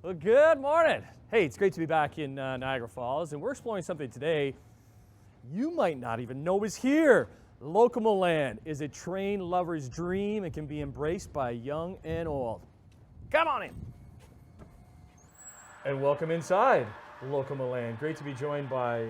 Well, good morning. Hey, it's great to be back in Niagara Falls, and we're exploring something today you might not even know is here. Locomoland is a train lover's dream and can be embraced by young and old. Come on in. And welcome inside Locomoland. Great to be joined by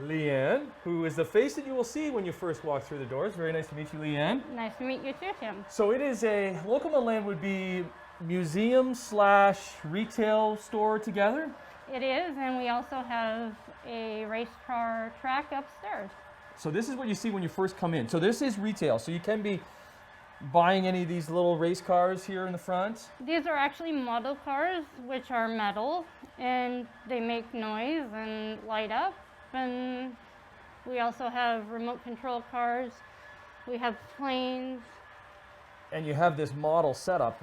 Leanne, who is the face that you will see when you first walk through the doors. Very nice to meet you, Leanne. Nice to meet you too, Tim. So it is Locomoland would be museum / retail store together? It is, and we also have a race car track upstairs. So this is what you see when you first come in. So this is retail, so you can be buying any of these little race cars here in the front? These are actually model cars, which are metal, and they make noise and light up. And we also have remote control cars. We have planes. And you have this model setup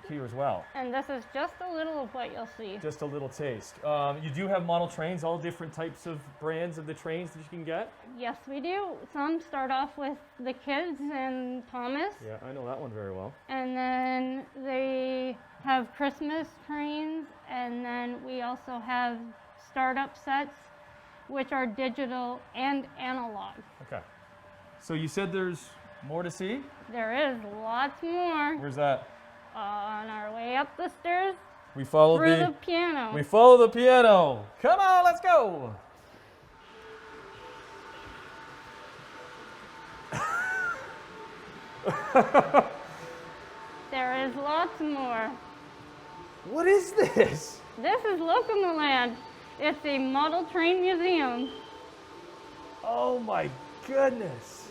here as well. And this is just a little of what you'll see. Just a little taste. You do have model trains, all different types of brands of the trains that you can get? Yes, we do. Some start off with the kids and Thomas. Yeah, I know that one very well. And then they have Christmas trains, and then we also have startup sets, which are digital and analog. Okay. So you said there's more to see? There is lots more. Where's that? On our way up the stairs. We follow through the piano. We follow the piano. Come on, let's go. There is lots more. What is this? This is Locomoland. It's a model train museum. Oh my goodness.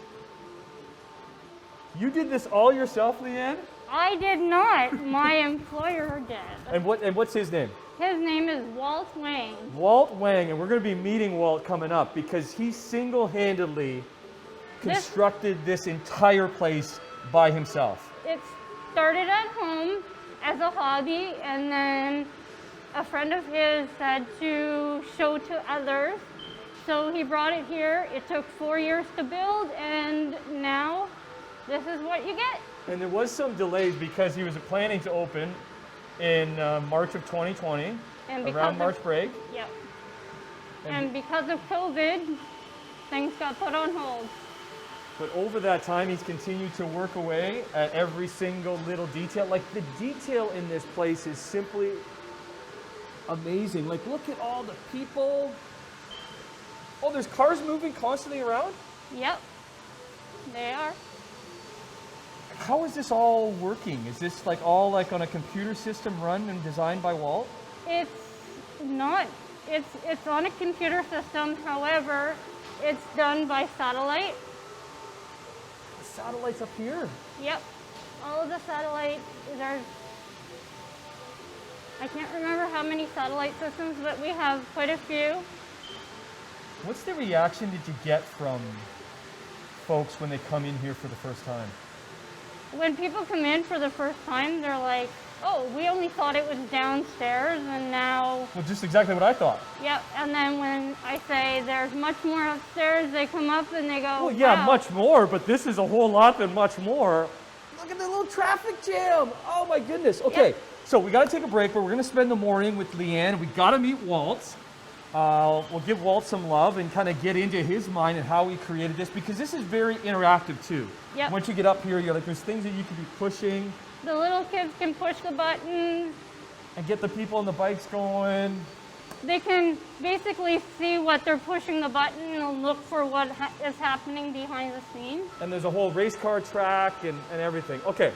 You did this all yourself, Leanne? I did not. My employer did. And what's his name? His name is Walt Wang. Walt Wang, and we're going to be meeting Walt coming up because he single-handedly constructed this entire place by himself. It started at home as a hobby, and then a friend of his said to show to others. So he brought it here. It took 4 years to build, and now this is what you get. And there was some delays because he was planning to open in March of 2020, around March break. Yep. And because of COVID, things got put on hold. But over that time, he's continued to work away at every single little detail. Like, the detail in this place is simply amazing. Like, look at all the people. Oh, there's cars moving constantly around? Yep, they are. How is this all working? Is this all on a computer system run and designed by Walt? It's not. It's on a computer system. However, it's done by satellite. The satellite's up here. Yep. All of the satellites, I can't remember how many satellite systems, but we have quite a few. What's the reaction that you get from folks when they come in here for the first time? When people come in for the first time, they're like, oh, we only thought it was downstairs, and now... Well, just exactly what I thought. Yep, and then when I say there's much more upstairs, they come up and they go, well, yeah, wow. Much more, but this is a whole lot than much more. Look at the little traffic jam. Oh, my goodness. Okay, Yep. So we got to take a break, but we're going to spend the morning with Leanne. We got to meet Walt. We'll give Walt some love and kind of get into his mind and how he created this, because this is very interactive too. Yep. Once you get up here, there's things that you can be pushing The little kids can push the buttons. and get the people on the bikes going. They can basically see what they're pushing the button and look for what is happening behind the scenes. And there's a whole race car track and everything. Okay,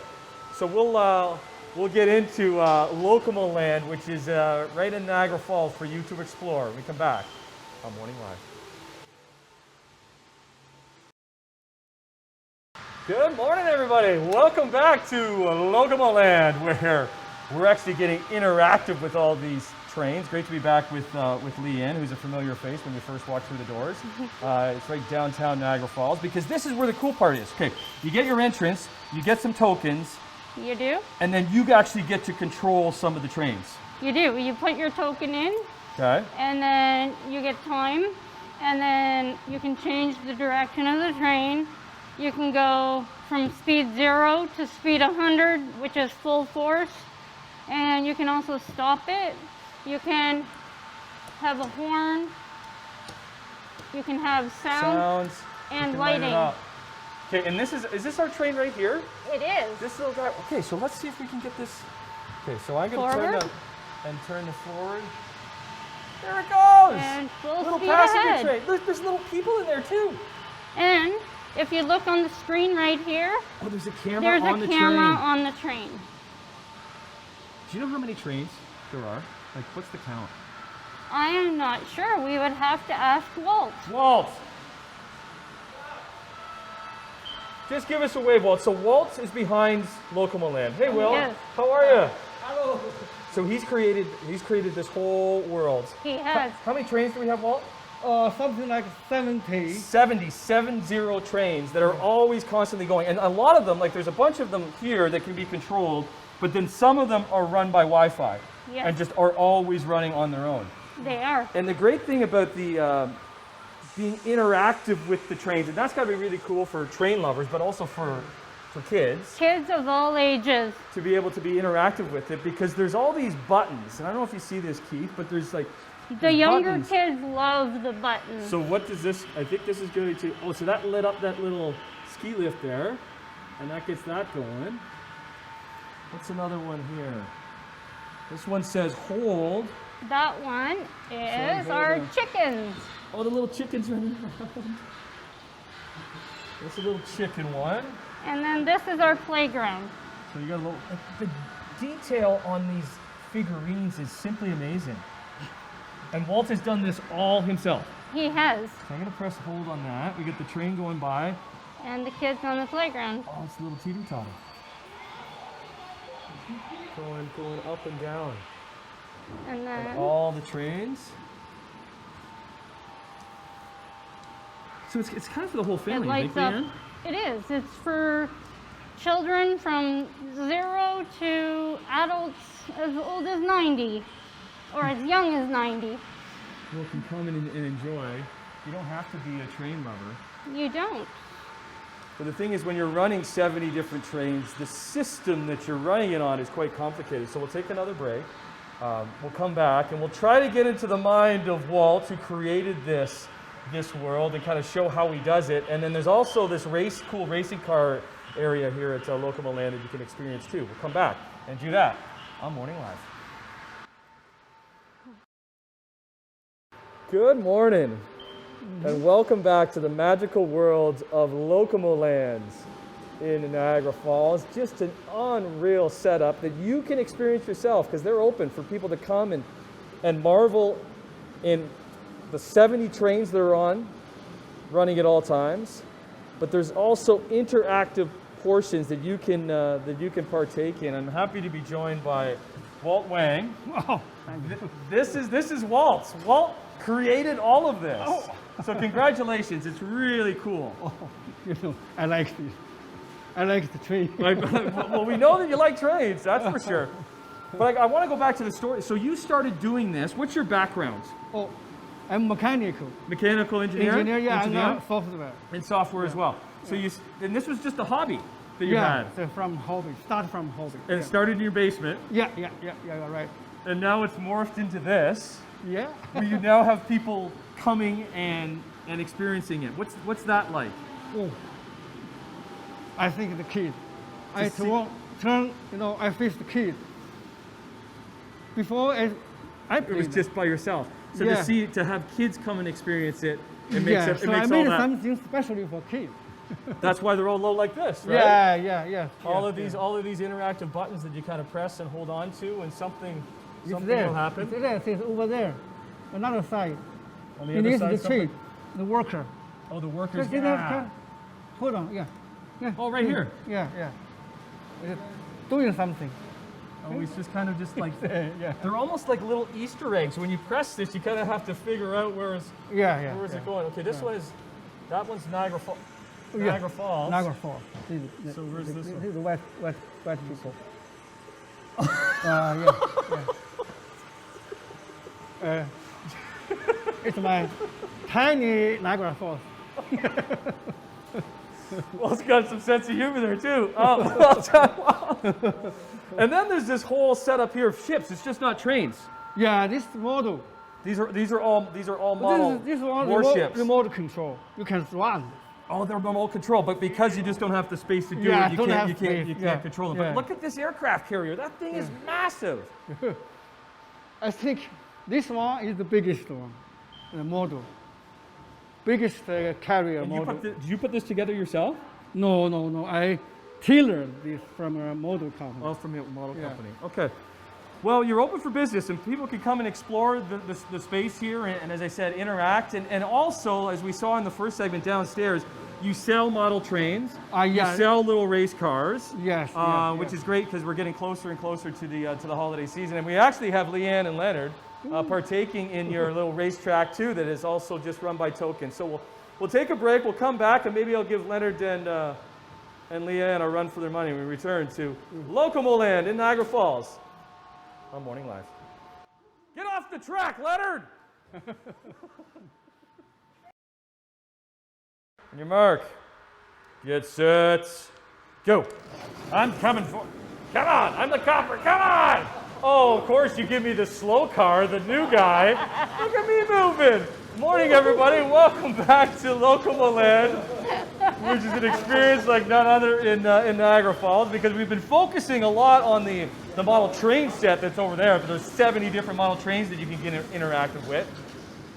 so we'll get into Locomoland, which is right in Niagara Falls for you to explore when we come back on Morning Live. Good morning, everybody. Welcome back to Locomoland, where we're actually getting interactive with all these trains. Great to be back with Leanne, who's a familiar face when you first walk through the doors. It's right downtown Niagara Falls, because this is where the cool part is. Okay, you get your entrance, you get some tokens, You do? and then you actually get to control some of the trains. You do. You put your token in, Okay. and then you get time, and then you can change the direction of the train. You can go from speed 0 to speed 100, which is full force. And you can also stop it. You can have a horn. You can have Sounds. and You can light it lighting. up. Okay, and is this our train right here? It is. This little guy. Okay, so let's see if we can get this. Okay, so I'm going to turn Forward. turn the forward. There it goes. And full Little speed passenger ahead. train. Look, there's little people in there too. And if you look on the screen right here, Oh, there's a camera there's on a the camera train. on the train. Do you know how many trains there are? Like, what's the count? I am not sure. We would have to ask Walt. Walt. Just give us a wave, Walt. So Walt is behind Locomoland. Hey, Will. Yes. How are you? Hello. So he's created this whole world. He has. How many trains do we have, Walt? Something like 70. 70 trains that are always constantly going. And a lot of them, like there's a bunch of them here that can be controlled, but then some of them are run by Wi-Fi Yes. and just are always running on their own. They are. And the great thing about the being interactive with the trains, and that's got to be really cool for train lovers, but also for kids, Kids of all ages. to be able to be interactive with it, because there's all these buttons. And I don't know if you see this, Keith, but there's like The these younger buttons. kids love the buttons. So what does this, I think this is going to, oh, so that lit up that little ski lift there, and that gets that going. What's another one here? This one says hold. That one is hold our on. chickens. Oh, the little chicken's running around. That's a little chicken one. And then this is our playground. So you got a little, the detail on these figurines is simply amazing. And Walt has done this all himself. He has. So I'm gonna press hold on that. We get the train going by. And the kids on the playground. Oh, it's a little teeter-totter. Going up and down. And then And all the trains. So it's kind of for the whole it family, lights think, up. Leanne? It is. It's for children from 0 to adults as old as 90 or as young as 90. People can come in and enjoy. You don't have to be a train lover. You don't. But the thing is, when you're running 70 different trains, the system that you're running it on is quite complicated. So we'll take another break. We'll come back and we'll try to get into the mind of Walt, who created this world, and kind of show how he does it. And then there's also this cool racing car area here at Locomoland that you can experience too. We'll come back and do that on Morning Live. Good morning, and welcome back to the magical world of Locomoland in Niagara Falls. Just an unreal setup that you can experience yourself, because they're open for people to come and marvel in the 70 trains they're on, running at all times. But there's also interactive portions that you can partake in. I'm happy to be joined by Walt Wang. Oh, thank you. This is Walt's. Walt created all of this. Oh. So congratulations, it's really cool. Oh, I like this. I like the tree. Well, we know that you like trains, that's for sure. But I want to go back to the story. So you started doing this. What's your background? Oh, I'm mechanical. Mechanical engineer? Engineer, yeah, Engineer? and software. And software as well. So and this was just a hobby that you Yeah, had. so from hobby. Start from hobby. And it started in your basement, Yeah, you're right. and now it's morphed into this, Yeah. where you now have people coming and experiencing it. What's that like? Oh, I think the kid. I see- I face the kid. Before I It was played just by yourself. So Yeah. to have kids come and experience it, it makes yeah, it so makes I all made that. something specially for kids. That's why they're all low like this, right? Yeah. All of these interactive buttons that you kind of press and hold on to, and something It's will there. happen. It's there. It's over there. Another side. On the It other is side, the tree, the worker. Oh, the workers. Just hold on. Yeah. Oh, right here. Yeah. It's doing something. Oh, it's just kind of just like Yeah. they're almost like little Easter eggs. When you press this, you kind of have to figure out where is Yeah. it going. Okay, this one is that one's Niagara Falls. Yeah. Niagara Falls. Niagara Falls. So where's this one? This is the west people. It's my tiny Niagara Falls. Walt's got some sense of humor there too. And then there's this whole setup here of ships. It's just not trains. Yeah, this model. These are all model This one warships. remote control. You can run. Oh, they're remote control, but because you just don't have the space to do Yeah, it, you don't can't have you can't space. you can't Yeah, control them. yeah. But look at this aircraft carrier. That thing is massive. I think this one is the biggest one, the model. Biggest carrier And you model. did you put this together yourself? No. I tailored this from a model company. Oh, from a model Yeah. company. Okay. Well, you're open for business, and people can come and explore the space here, and as I said, interact. And also, as we saw in the first segment downstairs, you sell model trains. Yeah. You sell little race cars. Yes, Which is great because we're getting closer and closer to the holiday season. And we actually have Leanne and Leonard partaking in your little racetrack too, that is also just run by tokens. So we'll take a break. We'll come back, and maybe I'll give Leonard and Leanne a run for their money when we return to Locomoland in Niagara Falls on Morning Live. Get off the track, Leonard! On your mark. Get set. Go. I'm coming for. Come on, I'm the copper. Come on! Oh, of course you give me the slow car, the new guy. Look at me moving. Morning, everybody. Welcome back to Locomoland, which is an experience like none other in Niagara Falls, because we've been focusing a lot on the model train set that's over there. But there's 70 different model trains that you can get interactive with.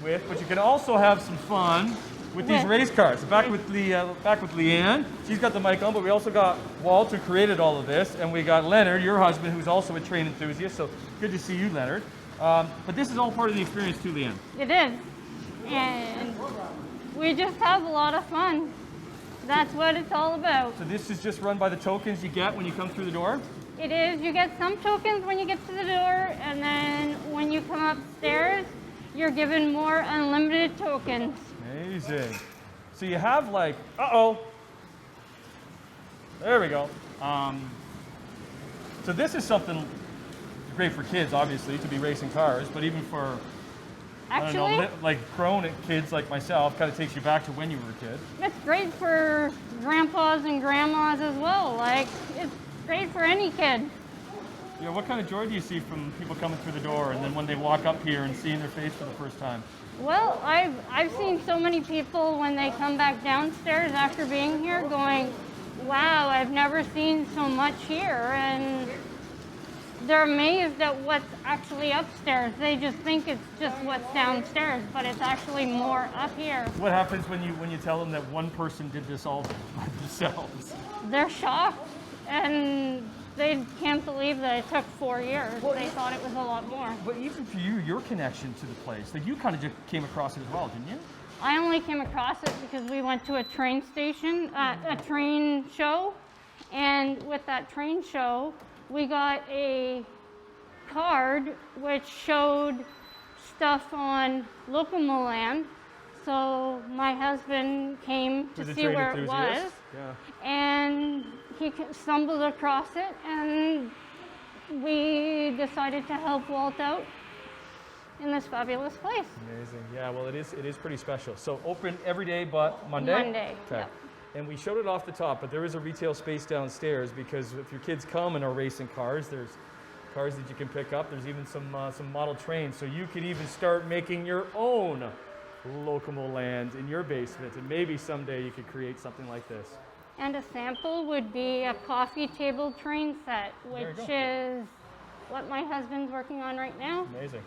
But you can also have some fun with these race cars. Back with Leanne. She's got the mic on, but we also got Walt, who created all of this, and we got Leonard, your husband, who's also a train enthusiast. So good to see you, Leonard. But this is all part of the experience too, Leanne. It is. And we just have a lot of fun. That's what it's all about. So this is just run by the tokens you get when you come through the door? It is. You get some tokens when you get to the door, and then when you come upstairs, you're given more unlimited tokens. Amazing. So you have like, there we go. So this is something great for kids, obviously, to be racing cars, but even for, Actually, I don't know, like grown kids like myself, kind of takes you back to when you were a kid. it's great for grandpas and grandmas as well. Like, it's great for any kid. Yeah, what kind of joy do you see from people coming through the door and then when they walk up here and seeing their face for the first time? Well, I've seen so many people when they come back downstairs after being here going, wow, I've never seen so much here, and they're amazed at what's actually upstairs. They just think it's just what's downstairs, but it's actually more up here. What happens when you tell them that one person did this all by themselves? They're shocked, and they can't believe that it took 4 years. They thought it was a lot more. But even for you, your connection to the place, like you kind of just came across it as well, didn't you? I only came across it because we went to a train station, a train show, and with that train show, we got a card which showed stuff on Locomoland. So my husband came to see where it was, and he stumbled across it, and we decided to help Walt out in this fabulous place. Amazing. Yeah, well, it is pretty special. So open every day but Monday? Monday, Okay. yep. And we showed it off the top, but there is a retail space downstairs because if your kids come and are racing cars, there's cars that you can pick up. There's even some model trains. So you could even start making your own Locomoland in your basement, and maybe someday you could create something like this. And a sample would be a coffee table train set, which is what my husband's working on right now. Amazing.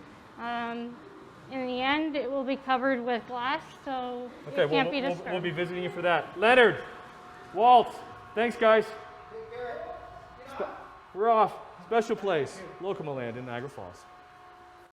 In the end, it will be covered with glass, so it can't be disturbed. We'll be visiting you for that. Leonard, Walt, thanks guys. We're off. Special place, Locomoland in Niagara Falls.